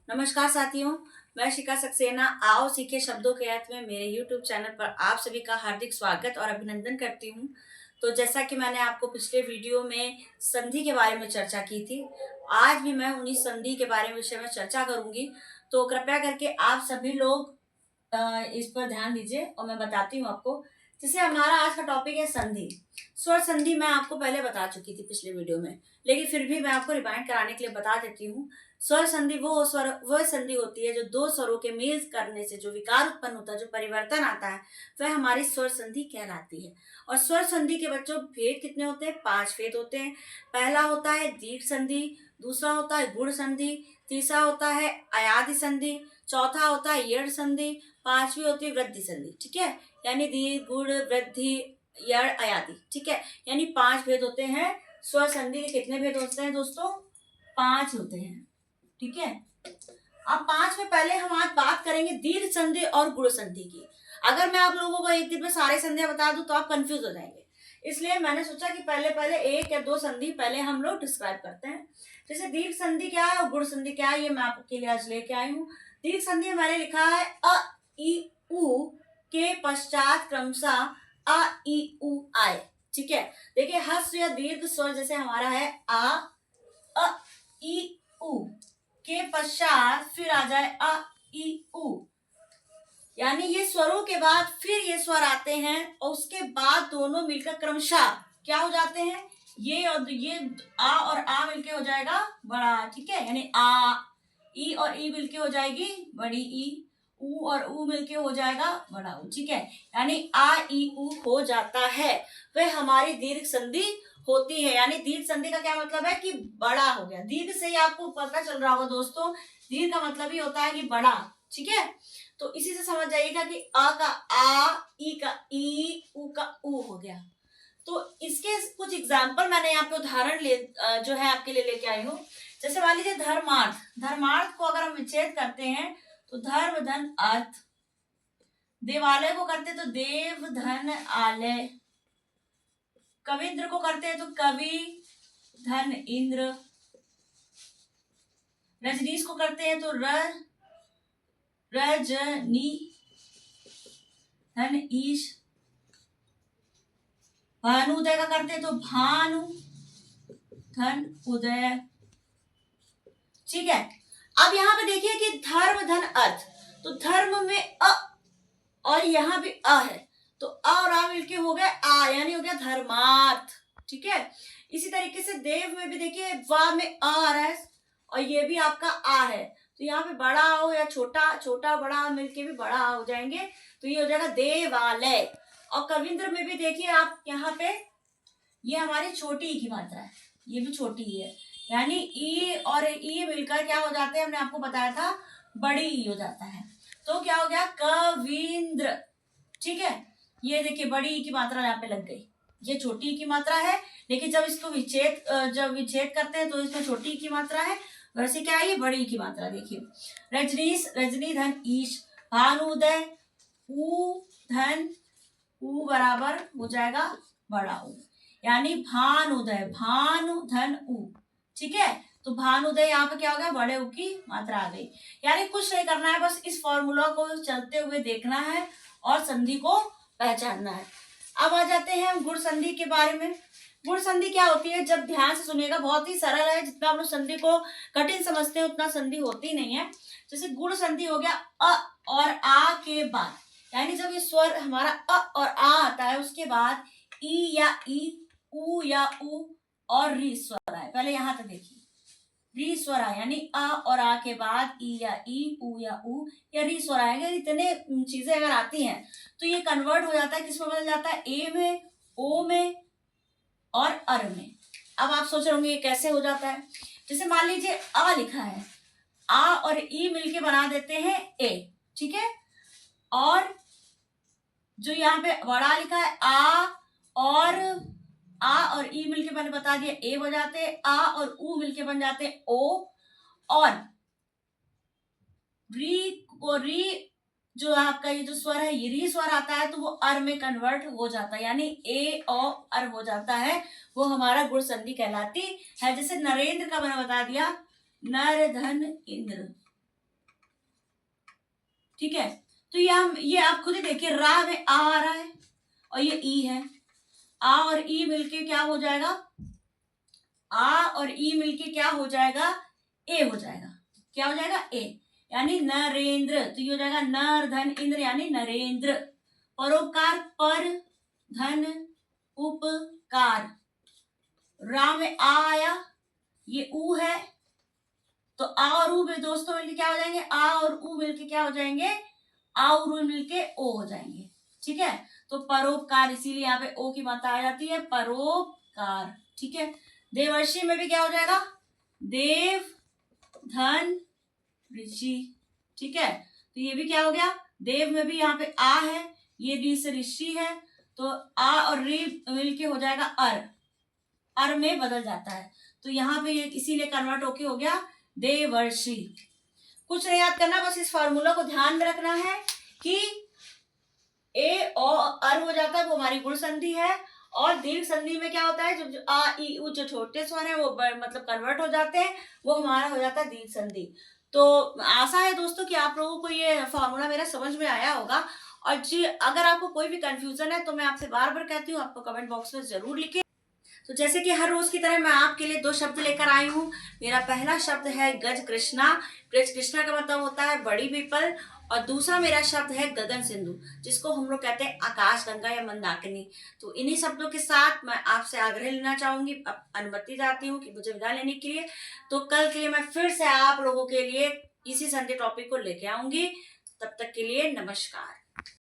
नमस्कार साथियों, मैं शिखा सक्सेना। आओ सीखे शब्दों के अर्थ में मेरे YouTube चैनल पर आप सभी का हार्दिक स्वागत और अभिनंदन करती हूँ। तो जैसा कि मैंने आपको पिछले वीडियो में संधि के बारे में चर्चा की थी, आज भी मैं उन्हीं संधि के बारे में विषय में चर्चा करूंगी। तो कृपया करके आप सभी लोग इस पर ध्यान दीजिए और मैं बताती हूँ आपको। जैसे हमारा आज का टॉपिक है संधि। स्वर संधि मैं आपको पहले बता चुकी थी पिछले वीडियो में, लेकिन फिर भी मैं आपको रिमाइंड कराने के लिए बता देती हूँ। स्वर संधि वह संधि होती है जो दो स्वरों के मेल करने से जो विकार उत्पन्न होता है, जो परिवर्तन आता है, वह हमारी स्वर संधि कहलाती है। और स्वर संधि के बच्चों भेद कितने होते हैं? 5 भेद होते हैं। पहला होता है दीर्घ संधि, दूसरा होता है गुण संधि, तीसरा होता है अयादि संधि, चौथा होता है यड़ संधि, पांचवी होती है वृद्धि संधि। ठीक है, यानी दीर्घ, गुण, वृद्धि, यड़, अयादि। ठीक है, यानी 5 भेद होते हैं। स्वर संधि के कितने भेद होते हैं दोस्तों? 5 होते हैं। ठीक है, अब 5 में पहले हम आज बात करेंगे दीर्घ संधि और गुण संधि की। अगर मैं आप लोगों को एक दिन में सारे संधियां बता दूं तो आप कंफ्यूज हो जाएंगे, इसलिए मैंने सोचा कि पहले पहले एक या दो संधि पहले हम लोग डिस्क्राइब करते हैं। जैसे दीर्घ संधि क्या है और गुण संधि क्या है, ये मैं आपके लिए आज लेके आई हूँ। दीर्घ संधि में मैंने लिखा है अ ई उ के पश्चात क्रमशः अ ई उ आए। ठीक है, देखिए हस्व या दीर्घ स्वर जैसे हमारा है आ, अ ई उ के पश्चात फिर आ जाए अ ई उ, यानी ये स्वरों के बाद फिर ये स्वर आते हैं और उसके बाद दोनों मिलकर क्रमशः क्या हो जाते हैं? ये और ये आ मिलके हो जाएगा बड़ा। ठीक है, यानी आ, ई और ई मिलके हो जाएगी बड़ी ई, ऊ और ऊ मिलके हो जाएगा बड़ा ऊ। ठीक है, यानी आ ई ऊ हो जाता है, वह हमारी दीर्घ संधि होती है। यानी दीर्घ संधि का क्या मतलब है कि बड़ा हो गया। दीर्घ से ही आपको पता चल रहा होगा दोस्तों, दीर्घ का मतलब ही होता है कि बड़ा। ठीक है, तो इसी से समझ जाइएगा कि अ का आ, ई का ई, उ का उ हो गया। तो इसके कुछ एग्जाम्पल मैंने यहाँ पे उदाहरण जो है आपके लिए लेके आई हूँ। जैसे मान लीजिए धर्मार्थ। धर्मार्थ को अगर हम विच्छेद करते हैं तो धर्म धन अर्थ, देवालय को करते तो देव धन आलय, कविंद्र को करते हैं तो कवि धन इंद्र, रजनीश को करते हैं तो रजनी धन ईश, भानुदय का करते हैं तो भानु धन उदय। ठीक है, अब यहाँ पे देखिए कि धर्म धन अर्थ, तो धर्म में अ और यहाँ भी अ है, तो अ और आ मिलके हो गया आ, यानी हो गया धर्मार्थ। ठीक है, इसी तरीके से देव में भी देखिए वा में अ आ रहा है और ये भी आपका आ है, तो यहाँ पे बड़ा हो या छोटा, छोटा बड़ा मिलके भी बड़ा हो जाएंगे, तो ये हो जाएगा देवालय। और कविंद्र में भी देखिए आप यहाँ पे ये हमारी छोटी ई की मात्रा है, ये भी छोटी ई है, यानी ई और ई मिलकर क्या हो जाते हैं, हमने आपको बताया था बड़ी ई हो जाता है, तो क्या हो गया कविंद्र। ठीक है, ये देखिए बड़ी ई की मात्रा यहाँ पे लग गई, ये छोटी ई की मात्रा है, लेकिन जब इसको विच्छेद करते हैं तो इसमें छोटी ई की मात्रा है, वैसे क्या है ये बड़ी ई की मात्रा। देखिए रजनीश, रजनी धन ईश, भानुदय ऊ धन ऊ बराबर हो जाएगा बड़ा ऊ, यानी भानुदय, भानु धन ऊ। ठीक है, तो भानुदय यहाँ पे क्या हो गया, बड़े ऊ की मात्रा आ गई। यानी कुछ नहीं करना है, बस इस फॉर्मूला को चलते हुए देखना है और संधि को पहचानना है। अब आ जाते हैं गुण संधि के बारे में। गुण संधि क्या होती है, जब ध्यान से सुनिएगा, बहुत ही सरल है, जितना हम लोग संधि को कठिन समझते हैं उतना संधि होती नहीं है। जैसे गुण संधि हो गया अ और आ के बाद, यानी जब ये स्वर हमारा अ और आ आता है उसके बाद ई या ई, उ या उ और री स्वर आए। पहले यहां तक देखिए, री स्वर आए, यानी अ और आ के बाद ई या ई, उ या उ या री स्वर आएंगे। इतने चीजें अगर आती हैं तो ये कन्वर्ट हो जाता है, किसमें बदल जाता है, ए में, ओ में और अर में। अब आप सोच रहे होंगे ये कैसे हो जाता है। जैसे मान लीजिए आ लिखा है, आ और ई मिलके बना देते हैं ए। ठीक है, और जो यहाँ पे बड़ा लिखा है आ और ई मिलके मैंने बता दिया ए हो जाते हैं, आ और उ मिलके बन जाते हैं ओ, और री जो आपका ये जो स्वर है ये री स्वर आता है तो वो अर में कन्वर्ट हो जाता है, यानी ए और अर हो जाता है, वो हमारा गुण संधि कहलाती है। जैसे नरेंद्र का मैंने बता दिया नर धन इंद्र, ठीक है। तो ये आप खुद ही देखिए, रा में आ रहा है और ये ई है, आ और ई मिलके क्या हो जाएगा, आ और ई मिलके क्या हो जाएगा, ए हो जाएगा। क्या हो जाएगा, ए, यानी नरेंद्र। तो ये हो जाएगा नर धन इंद्र यानी नरेंद्र। परोपकार, पर धन उपकार, रा में आ आया, ये ऊ है, तो आ और ऊ में दोस्तों मिलके क्या हो जाएंगे, आ और ऊ मिलके क्या हो जाएंगे, आ और ऊ मिलके ओ हो जाएंगे। ठीक है, तो परोपकार, इसीलिए यहाँ पे ओ की मात्रा आ जाती है, परोपकार। ठीक है, देवर्षि में भी क्या हो जाएगा, देव धन ऋषि। ठीक है, तो ये भी क्या हो गया, देव में भी यहाँ पे आ है, ये री से ऋषि है, तो आ और री मिलके हो जाएगा अर में बदल जाता है। तो यहाँ पे ये इसीलिए कन्वर्ट होके हो गया देवर्षि। कुछ नहीं याद करना, बस इस फार्मूला को ध्यान में रखना है कि ए और अर हो जाता है वो हमारी गुण संधि है, और दीर्घ संधि में क्या होता है, जब आ ई उ जो छोटे स्वर है वो मतलब कन्वर्ट हो जाते हैं, वो हमारा हो जाता है दीर्घ संधि। तो आशा है दोस्तों कि आप लोगों को ये फॉर्मूला मेरा समझ में आया होगा। और जी अगर आपको कोई भी कंफ्यूजन है तो मैं आपसे बार बार कहती हूँ, आपको कमेंट बॉक्स में जरूर लिखें। तो जैसे कि हर रोज की तरह मैं आपके लिए 2 शब्द लेकर आई हूँ। मेरा पहला शब्द है गज कृष्णा। गज कृष्णा का मतलब होता है बड़ी पीपल, और दूसरा मेरा शब्द है गगन सिंधु, जिसको हम लोग कहते हैं आकाश गंगा या मंदाकिनी। तो इन्हीं शब्दों के साथ मैं आपसे आग्रह लेना चाहूंगी, अनुमति चाहती हूँ कि मुझे विदा लेने के लिए। तो कल के लिए मैं फिर से आप लोगों के लिए इसी संडे टॉपिक को लेके आऊंगी। तब तक के लिए नमस्कार।